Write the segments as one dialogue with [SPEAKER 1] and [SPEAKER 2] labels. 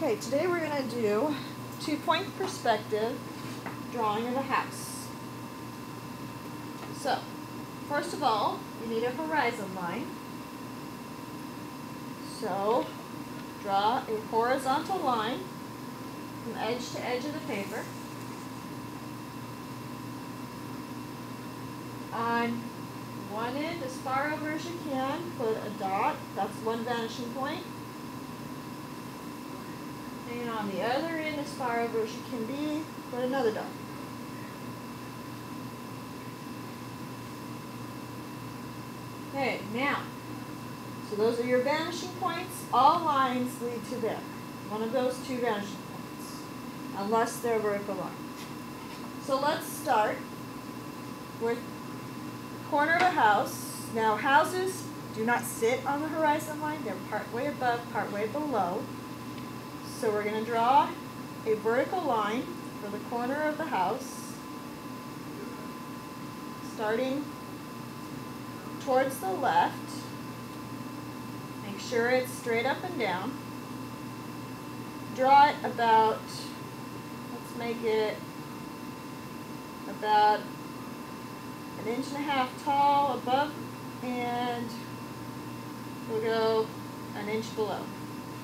[SPEAKER 1] Okay, today we're going to do two-point perspective drawing of a house. So, first of all, you need a horizon line. So, draw a horizontal line from edge to edge of the paper. On one end, as far over as you can, put a dot. That's one vanishing point. And on the other end, as far over as you can be, put another dot. Okay, now, so those are your vanishing points. All lines lead to there. One of those two vanishing points, unless they're a vertical line. So let's start with the corner of a house. Now, houses do not sit on the horizon line. They're part way above, part way below. So we're going to draw a vertical line for the corner of the house, starting towards the left. Make sure it's straight up and down. Draw it about, let's make it about 1.5 inches tall above, and we'll go 1 inch below,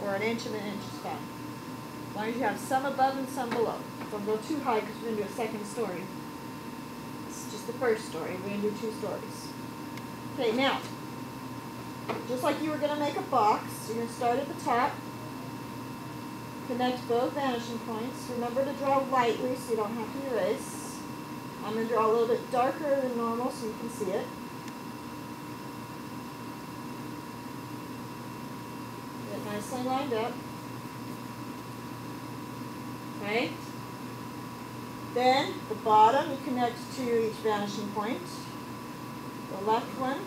[SPEAKER 1] or 1 inch and 1 inch is fine. As long as you have some above and some below. Don't go too high because we're going to do a second story. This is just the first story. We're going to do 2 stories. Okay, now, just like you were going to make a box, you're going to start at the top, connect both vanishing points. Remember to draw lightly so you don't have to erase. I'm going to draw a little bit darker than normal so you can see it. Get it nicely lined up. Okay. Then the bottom you connect to each vanishing point. The left one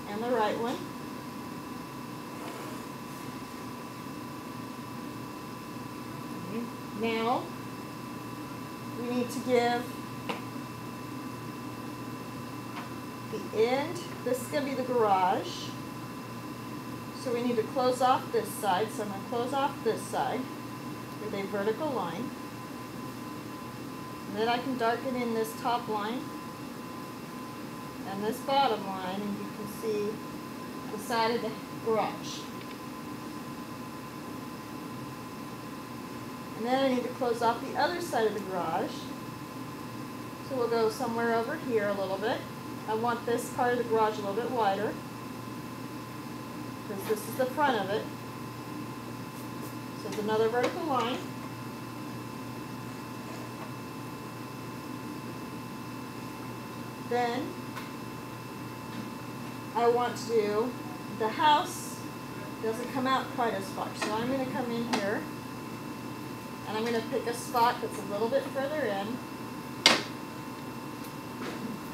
[SPEAKER 1] and the right one. Okay. Now we need to give the end. This is going to be the garage. So we need to close off this side. So I'm going to close off this side with a vertical line. And then I can darken in this top line and this bottom line, and you can see the side of the garage. And then I need to close off the other side of the garage. So we'll go somewhere over here a little bit. I want this part of the garage a little bit wider, because this is the front of it. So it's another vertical line. Then I want to do, the house doesn't come out quite as far. So I'm going to come in here and I'm going to pick a spot that's a little bit further in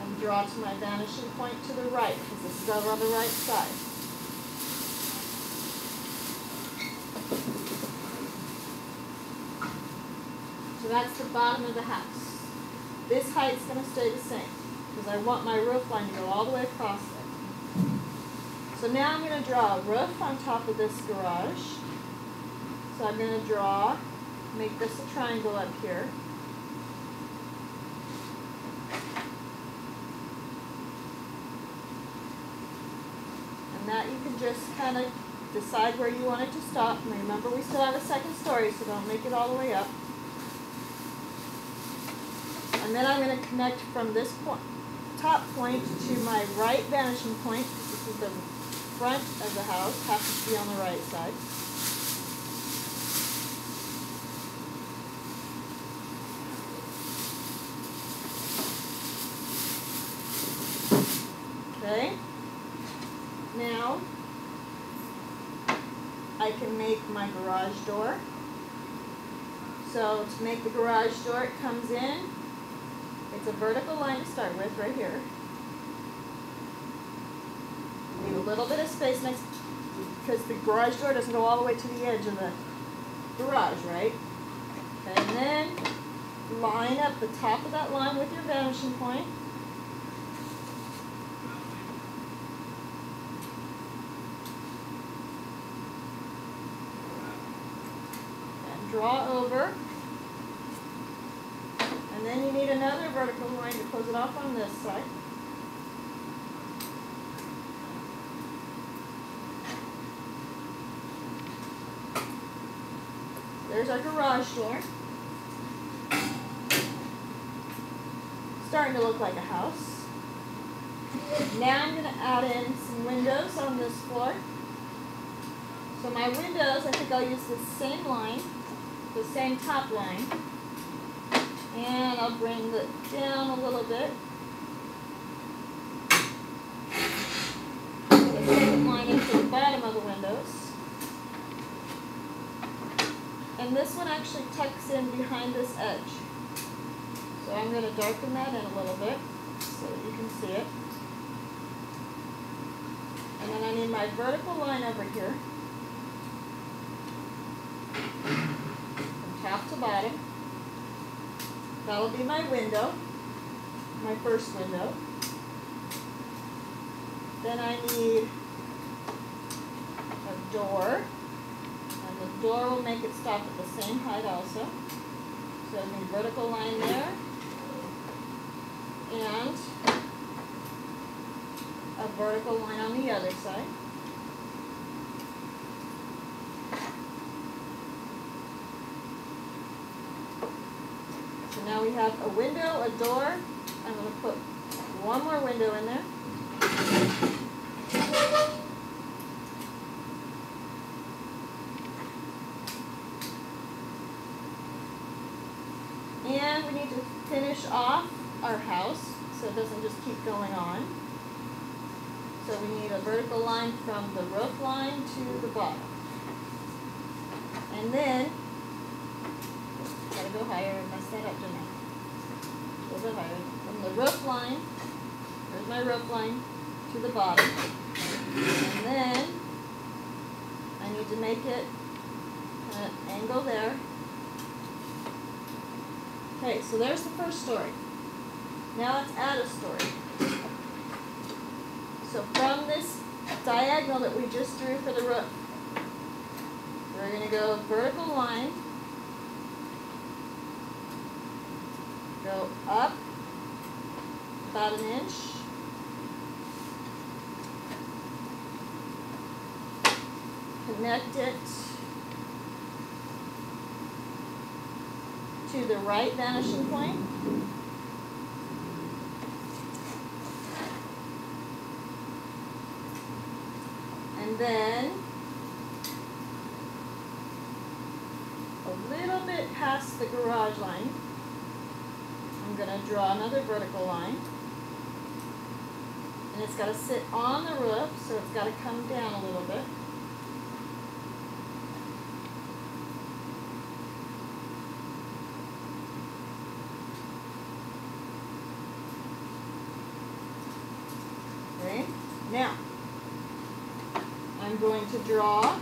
[SPEAKER 1] and draw to my vanishing point to the right, because this is over on the right side. So that's the bottom of the house. This height's going to stay the same because I want my roof line to go all the way across it. So now I'm going to draw a roof on top of this garage. So I'm going to make this a triangle up here. And that you can just kind of decide where you want it to stop. And remember, we still have a second story, so don't make it all the way up. And then I'm going to connect from this top point to my right vanishing point. This is the front of the house, happens to be on the right side. Okay. Now I can make my garage door. So to make the garage door, it comes in. It's a vertical line to start with, right here. Leave a little bit of space next, because the garage door doesn't go all the way to the edge of the garage, right? Okay, and then line up the top of that line with your vanishing point. draw over. And then you need another vertical line to close it off on this side. There's our garage door. Starting to look like a house. Now I'm going to add in some windows on this floor. So my windows, I think I'll use the same line, the same top line. And I'll bring it down a little bit. The second line into the bottom of the windows. And this one actually tucks in behind this edge. So I'm going to darken that in a little bit so that you can see it. And then I need my vertical line over here. From top to bottom. That'll be my window, my first window. Then I need a door. And the door will make it stop at the same height also. So I need a vertical line there. And a vertical line on the other side. So now we have a window, a door. I'm going to put one more window in there. And we need to finish off our house so it doesn't just keep going on. So we need a vertical line from the roof line to the bottom. And then, gotta go higher and mess that up, didn't I? A little bit higher. From the roof line, there's my roof line, to the bottom. And then, I need to make it an angle there. Okay, so there's the first story. Now let's add a story. So from this diagonal that we just drew for the roof, we're going to go vertical line, go up about an inch, connect it to the right vanishing point. And then a little bit past the garage line, I'm going to draw another vertical line. And it's got to sit on the roof, so it's got to come down a little bit. Okay, now I'm going to draw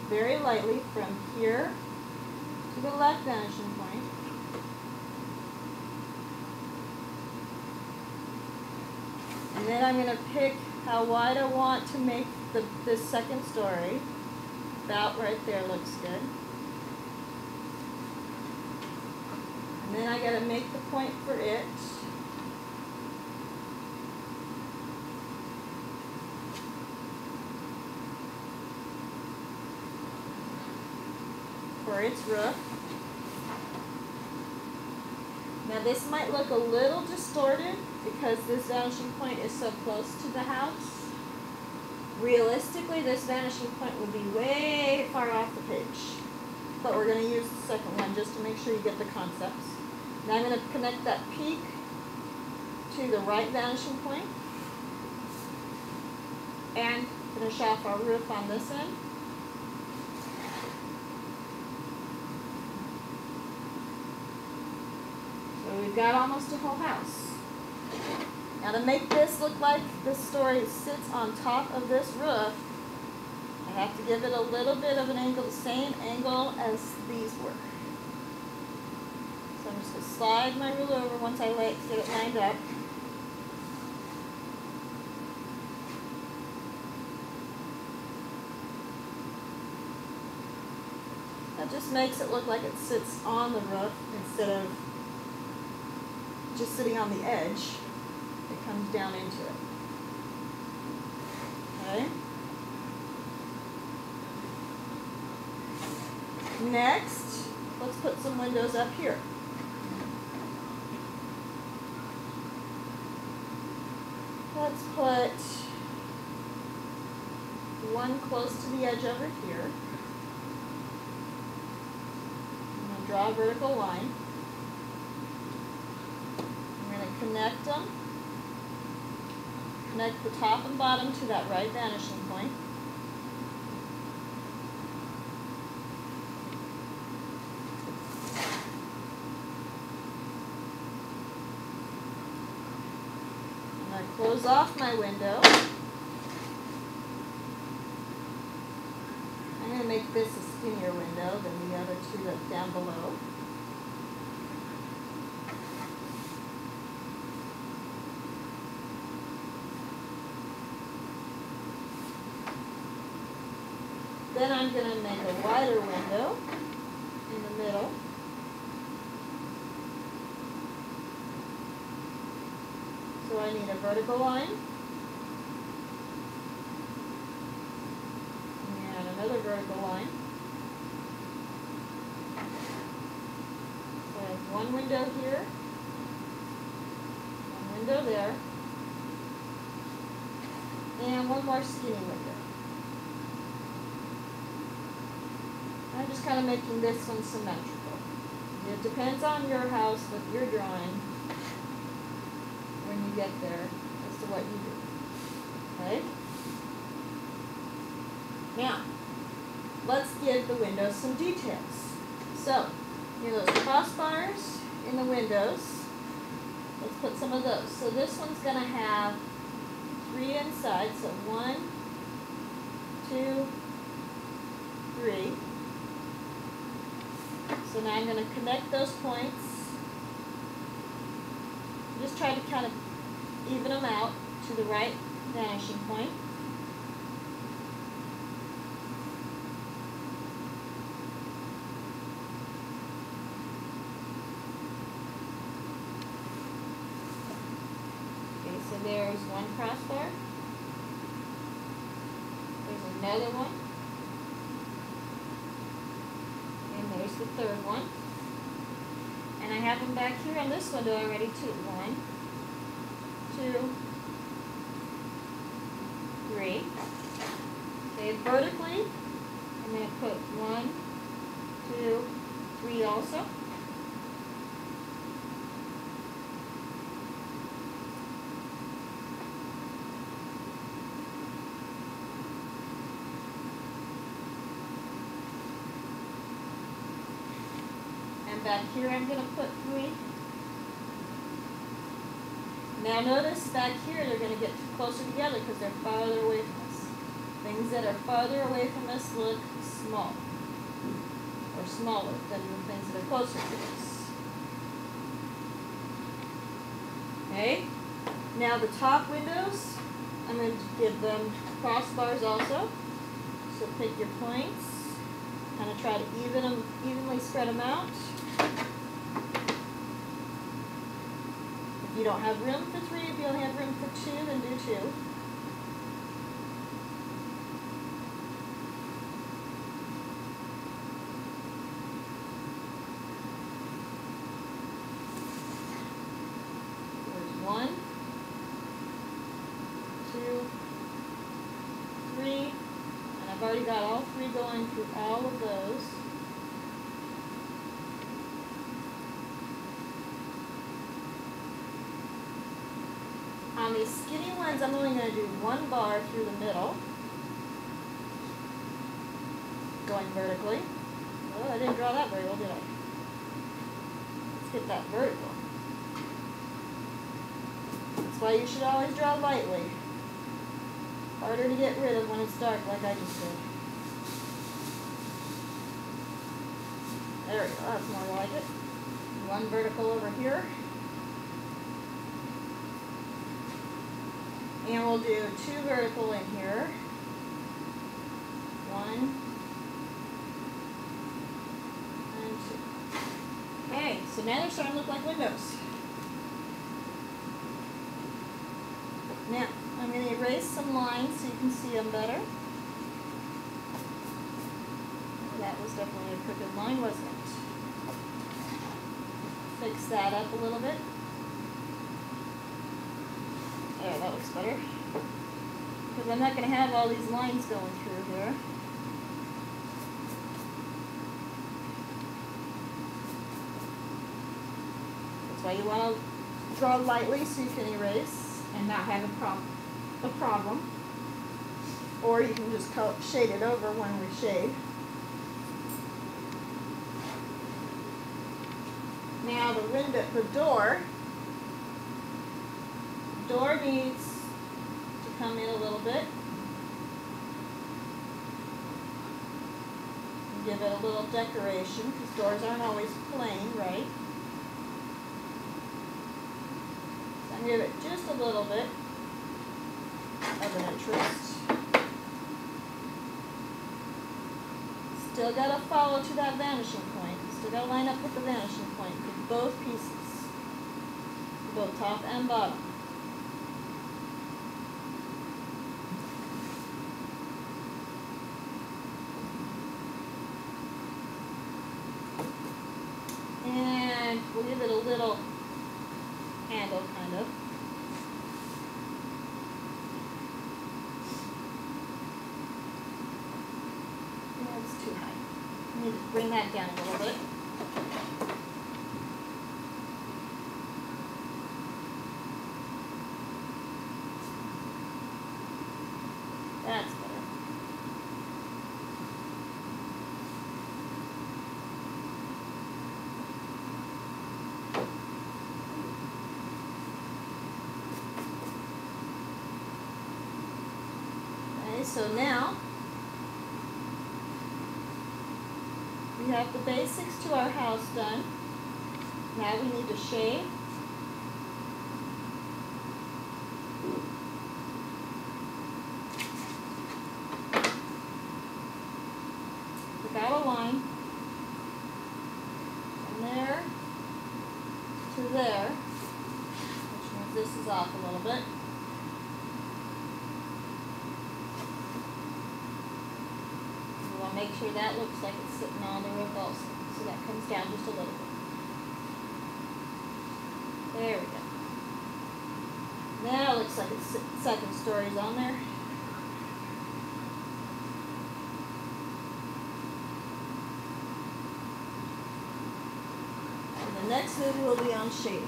[SPEAKER 1] very lightly from here to the left vanishing point. And then I'm going to pick how wide I want to make this second story. About right there looks good. And then I got to make the point for it. For its roof. Now this might look a little distorted because this vanishing point is so close to the house. Realistically, this vanishing point will be way far off the page. But we're going to use the second one just to make sure you get the concepts. Now I'm going to connect that peak to the right vanishing point and finish off our roof on this end. So we've got almost a whole house. Now to make this look like this story sits on top of this roof, I have to give it a little bit of an angle, the same angle as these were. So I'm just going to slide my ruler over once I get it lined up. That just makes it look like it sits on the roof instead of just sitting on the edge. It comes down into it. Okay. Next, let's put some windows up here. Let's put one close to the edge over here. I'm going to draw a vertical line. I'm going to connect them. Connect the top and bottom to that right vanishing point. I'm going to close off my window. I'm going to make this a skinnier window than the other two that's down below. Then I'm going to make a wider window in the middle. So I need a vertical line. And another vertical line. So I have one window here, one window there, and one more skinny window. I'm just kind of making this one symmetrical. It depends on your house, what you're drawing, when you get there, as to what you do. Okay? Now, let's give the windows some details. So, you know those crossbars in the windows. Let's put some of those. So this one's going to have 3 inside. So 1, 2, 3. So now I'm going to connect those points. Just try to kind of even them out to the right vanishing point. Okay, so there's one crossbar. There's another one. And there's the third one. And I have them back here on this window already too. 1, 2, 3. Okay, vertically, I'm going to put 1, 2, 3 also. Back here I'm going to put 3. Now notice back here they're going to get closer together because they're farther away from us. Things that are farther away from us look small or smaller than the things that are closer to us. Okay? Now the top windows, I'm going to give them crossbars also. So pick your points, kind of try to evenly spread them out. If you don't have room for 3, if you only have room for 2, then do 2. There's 1, 2, 3, and I've already got all 3 going through all of those. On these skinny ones, I'm only going to do 1 bar through the middle, going vertically. Oh, I didn't draw that very well, did I? Let's get that vertical. That's why you should always draw lightly. Harder to get rid of when it's dark, like I just did. There we go, that's more like it. 1 vertical over here. And we'll do 2 vertical in here. 1, So now they're starting to look like windows. Now, I'm going to erase some lines so you can see them better. That was definitely a crooked line, wasn't it? Fix that up a little bit. There, that looks better. Because I'm not going to have all these lines going through here. That's why you want to draw lightly so you can erase and not have a problem. Or you can just shade it over when we shade. Now the door needs to come in a little bit. Give it a little decoration, because doors aren't always plain, right? So I'm going to give it just a little bit of an interest. Still got to follow to that vanishing point. Still got to line up with the vanishing point for both pieces, both top and bottom. And we'll give it a little handle, kind of. That's too high. I need to bring that down a little bit. That's better. Okay, so now we have the basics to our house done. Now we need to shade. Pick out a line from there to there, which means this is off a little bit. We want to make sure that looks like it's sitting on the roof also. So that comes down just a little bit. There we go. Now it looks like it's second stories on there. And the next video will be on shading.